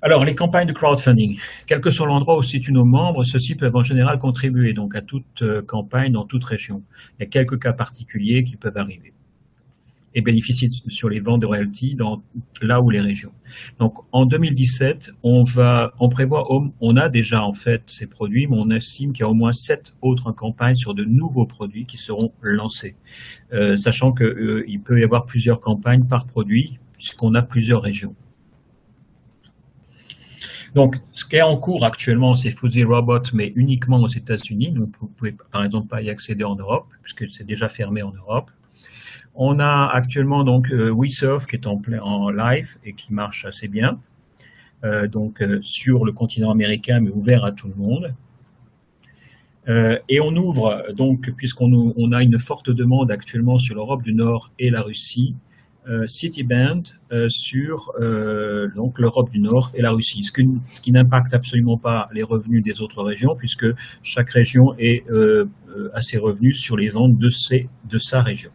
Alors, les campagnes de crowdfunding, quel que soit l'endroit où se situent nos membres, ceux-ci peuvent en général contribuer donc à toute campagne dans toute région. Il y a quelques cas particuliers qui peuvent arriver et bénéficier sur les ventes de royalties dans là où les régions. Donc, en 2017, on prévoit, on a déjà en fait ces produits, mais on estime qu'il y a au moins 7 autres campagnes sur de nouveaux produits qui seront lancés, sachant qu'il peut y avoir plusieurs campagnes par produit puisqu'on a plusieurs régions. Donc, ce qui est en cours actuellement, c'est Fuzzy Robot, mais uniquement aux États-Unis. Donc, vous pouvez par exemple pas y accéder en Europe, puisque c'est déjà fermé en Europe. On a actuellement donc WeSurf qui est en live et qui marche assez bien, sur le continent américain, mais ouvert à tout le monde. Et on ouvre donc, puisqu'on a une forte demande actuellement sur l'Europe du Nord et la Russie, Cityband sur donc l'Europe du Nord et la Russie, ce qui n'impacte absolument pas les revenus des autres régions, puisque chaque région a ses revenus sur les ventes de sa région.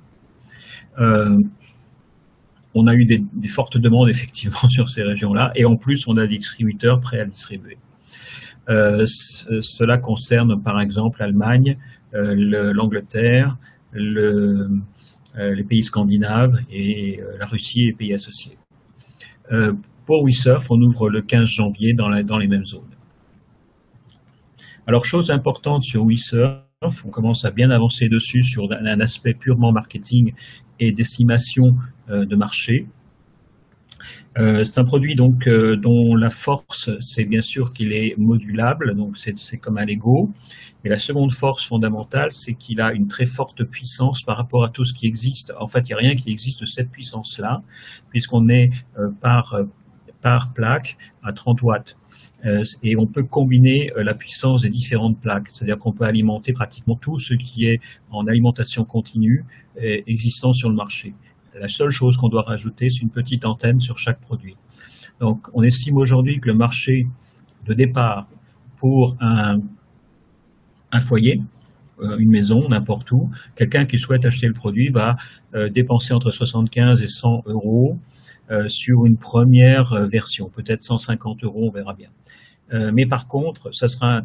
On a eu des fortes demandes effectivement sur ces régions-là, et en plus on a des distributeurs prêts à distribuer. Cela concerne par exemple l'Allemagne, l'Angleterre, les pays scandinaves et la Russie et les pays associés. Pour WeSurf, on ouvre le 15 janvier dans les mêmes zones. Alors, chose importante sur WeSurf, on commence à bien avancer dessus sur un aspect purement marketing et d'estimation de marché. C'est un produit donc dont la force, c'est bien sûr qu'il est modulable, donc c'est comme un Lego. Mais la seconde force fondamentale, c'est qu'il a une très forte puissance par rapport à tout ce qui existe. En fait, il n'y a rien qui existe de cette puissance-là, puisqu'on est par plaque à 30 watts. Et on peut combiner la puissance des différentes plaques, c'est-à-dire qu'on peut alimenter pratiquement tout ce qui est en alimentation continue existant sur le marché. La seule chose qu'on doit rajouter, c'est une petite antenne sur chaque produit. Donc, on estime aujourd'hui que le marché de départ pour un foyer, une maison, n'importe où, quelqu'un qui souhaite acheter le produit va dépenser entre 75 et 100 euros sur une première version, peut-être 150 euros, on verra bien. Mais par contre, ça sera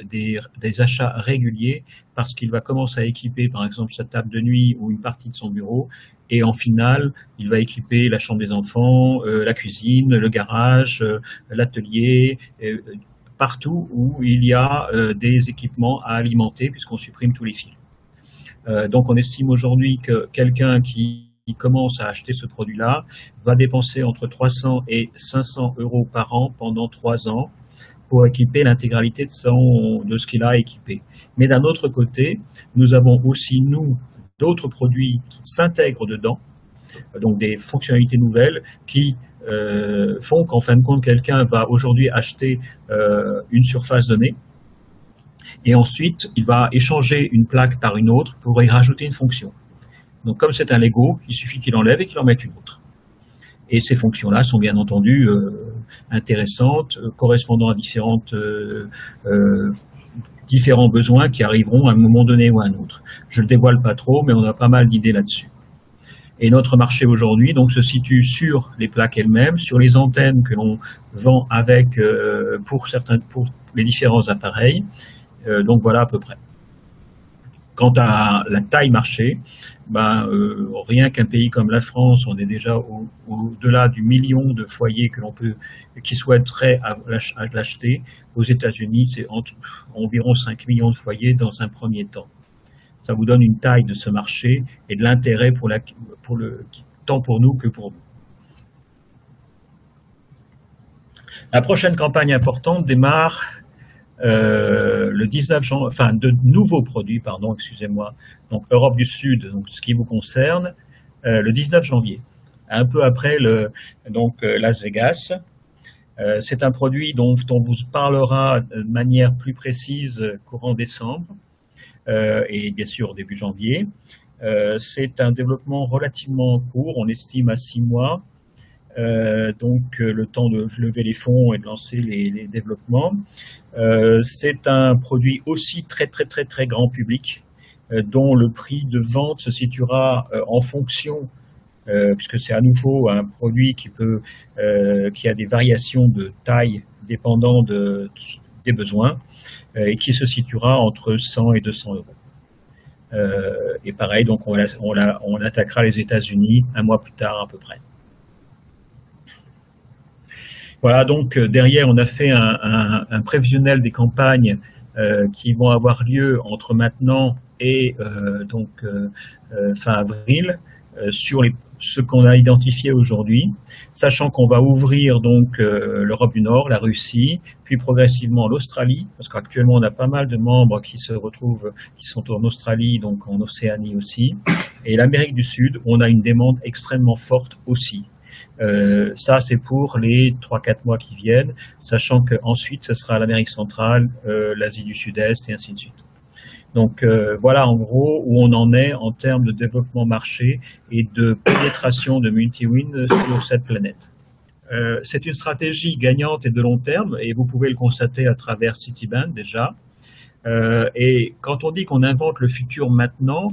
des achats réguliers parce qu'il va commencer à équiper, par exemple, sa table de nuit ou une partie de son bureau. Et en finale, il va équiper la chambre des enfants, la cuisine, le garage, l'atelier, partout où il y a des équipements à alimenter puisqu'on supprime tous les fils. Donc on estime aujourd'hui que quelqu'un qui commence à acheter ce produit-là va dépenser entre 300 et 500 euros par an pendant 3 ans pour équiper l'intégralité de ce qu'il a équipé. Mais d'un autre côté, nous avons aussi, nous, d'autres produits qui s'intègrent dedans, donc des fonctionnalités nouvelles qui font qu'en fin de compte, quelqu'un va aujourd'hui acheter une surface donnée et ensuite, il va échanger une plaque par une autre pour y rajouter une fonction. Donc, comme c'est un Lego, il suffit qu'il enlève et qu'il en mette une autre. Et ces fonctions-là sont bien entendu intéressantes, correspondant à différents besoins qui arriveront à un moment donné ou à un autre. Je le dévoile pas trop, mais on a pas mal d'idées là-dessus. Et notre marché aujourd'hui donc se situe sur les plaques elles-mêmes, sur les antennes que l'on vend avec pour les différents appareils. Donc voilà à peu près. Quant à la taille marché, rien qu'un pays comme la France, on est déjà au-delà du million de foyers qui souhaiteraient l'acheter. Aux États-Unis, c'est environ 5 millions de foyers dans un premier temps. Ça vous donne une taille de ce marché et de l'intérêt tant pour nous que pour vous. La prochaine campagne importante démarre le 19 janvier, enfin de nouveaux produits, pardon, excusez-moi, donc Europe du Sud, donc ce qui vous concerne, le 19 janvier, un peu après Las Vegas. C'est un produit dont on vous parlera de manière plus précise courant décembre et bien sûr début janvier. C'est un développement relativement court, on estime à 6 mois. Le temps de lever les fonds et de lancer les développements. C'est un produit aussi très très très très grand public, dont le prix de vente se situera en fonction puisque c'est à nouveau un produit qui a des variations de taille dépendant des besoins, et qui se situera entre 100 et 200 euros. Et pareil, donc on attaquera les États-Unis un mois plus tard à peu près. Voilà, donc derrière, on a fait un prévisionnel des campagnes qui vont avoir lieu entre maintenant et fin avril sur ce qu'on a identifié aujourd'hui, sachant qu'on va ouvrir donc l'Europe du Nord, la Russie, puis progressivement l'Australie, parce qu'actuellement on a pas mal de membres qui sont en Australie, donc en Océanie aussi, et l'Amérique du Sud, où on a une demande extrêmement forte aussi. Ça, c'est pour les 3-4 mois qui viennent, sachant qu'ensuite, ce sera l'Amérique centrale, l'Asie du Sud-Est et ainsi de suite. Donc voilà en gros où on en est en termes de développement marché et de pénétration de Multiwin sur cette planète. C'est une stratégie gagnante et de long terme, et vous pouvez le constater à travers Cityband déjà. Et quand on dit qu'on invente le futur maintenant,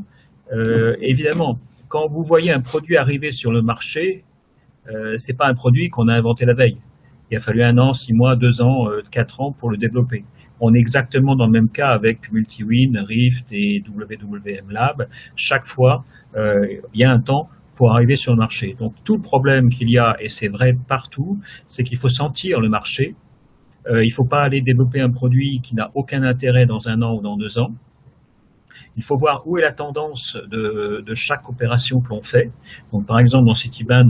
évidemment, quand vous voyez un produit arriver sur le marché, c'est pas un produit qu'on a inventé la veille. Il a fallu 1 an, 6 mois, 2 ans, 4 ans pour le développer. On est exactement dans le même cas avec Multiwin, Rift et WWM Lab. Chaque fois, il y a un temps pour arriver sur le marché. Donc tout le problème qu'il y a, et c'est vrai partout, c'est qu'il faut sentir le marché. Il ne faut pas aller développer un produit qui n'a aucun intérêt dans 1 an ou dans 2 ans. Il faut voir où est la tendance de chaque opération que l'on fait. Donc, par exemple, dans Cityband,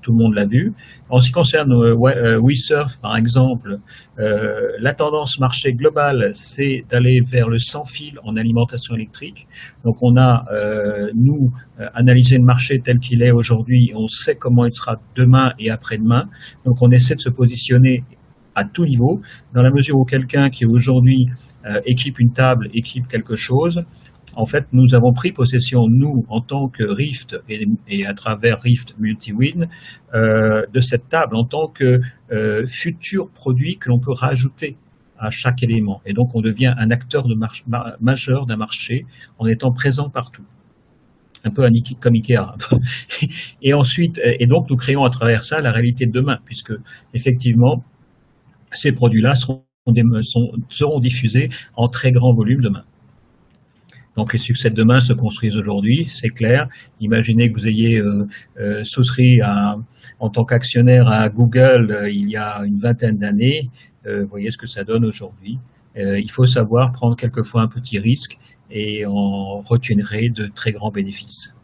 tout le monde l'a vu. En ce qui concerne WeSurf, par exemple, la tendance marché globale, c'est d'aller vers le sans fil en alimentation électrique. Donc, on a, analysé le marché tel qu'il est aujourd'hui. On sait comment il sera demain et après-demain. Donc, on essaie de se positionner à tout niveau, dans la mesure où quelqu'un qui aujourd'hui équipe une table, équipe quelque chose. En fait, nous avons pris possession, nous, en tant que Rift et à travers Rift Multiwin, de cette table en tant que futur produit que l'on peut rajouter à chaque élément. Et donc, on devient un acteur majeur d'un marché en étant présent partout. Un peu comme Ikea. Et ensuite, donc, nous créons à travers ça la réalité de demain, puisque, effectivement, ces produits-là seront diffusés en très grand volume demain. Donc les succès de demain se construisent aujourd'hui, c'est clair. Imaginez que vous ayez souscrit en tant qu'actionnaire à Google il y a une vingtaine d'années. Voyez ce que ça donne aujourd'hui. Il faut savoir prendre quelquefois un petit risque et en retiendrez de très grands bénéfices.